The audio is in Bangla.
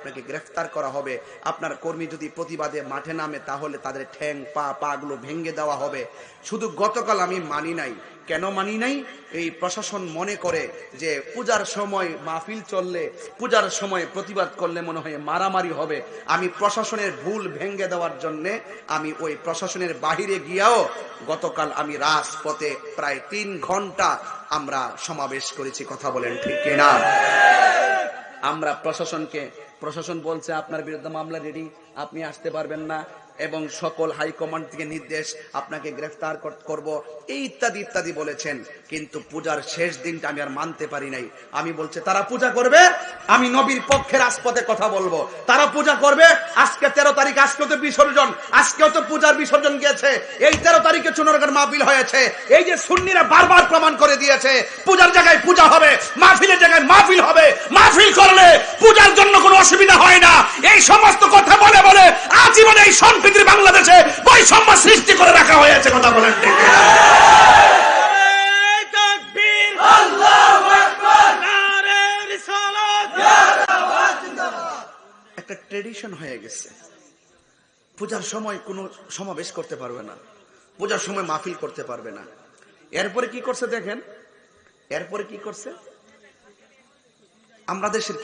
আপনাকে গ্রেফতার করা হবে। আপনার কর্মী যদি প্রতিবাদে মাঠে নামে তাহলে তাদের ঠ্যাং পা গুলো ভেঙে দেওয়া হবে। শুধু গতকাল আমি মানি নাই। কেন মানি নাই? এই প্রশাসন মনে করে যে পূজার সময় মাহফিল চললে, পূজার সময় প্রতিবাদ করলে মনে হয় মারামারি হবে। আমি প্রশাসনের ভুল ভেঙে দেওয়ার জন্য আমি ওই প্রশাসনের বাহিরে গিয়াও গতকাল আমি রাজপথে প্রায় 3 ঘন্টা আমরা সমাবেশ করেছি। কথা বলেন ঠিক কিনা? আমরা প্রশাসন বলছে আপনার বিরুদ্ধে মামলা রেডি, আপনি আসতে পারবেন না, এবং সকল হাইকমান্ড থেকে নির্দেশ আপনাকে গ্রেফতার করব, এই ইত্যাদি ইত্যাদি বলেছেন। কিন্তু পূজার শেষ দিনটা আমি আর মানতে পারি নাই। আমি বলছি তারা পূজা করবে, আমি নবীর পক্ষে রাজপথে কথা বলবো। তারা পূজা করবে। আজকে 13 তারিখ, আজকেও তো বিসর্জন, আজকেও তো পূজার বিসর্জন গিয়েছে। এই 13 তারিখে চুনারগড় মাহফিল হয়েছে। এই যে সুন্নিরা বারবার প্রমাণ করে দিয়েছে পূজার জায়গায় পূজা হবে, মাহফিলের জায়গায় মাহফিল হবে। মাহফিল করলে পূজার জন্য কোনো অসুবিধা হয় না। এই সমস্ত কথা বলে বলে আজীবন এই সম্প্রীতির বাংলাদেশে বৈষম্য সৃষ্টি করে রাখা হয়েছে। কথা বলেন ঠিক কিনা? একটা ট্রেডিশন হয়ে গেছে, পূজার সময় কোনো সমাবেশ করতে পারবে না, পূজার সময় মাহফিল করতে পারবে না। এরপরে কি করছে দেখেন, এরপরে কি করছে? আমরা দেশের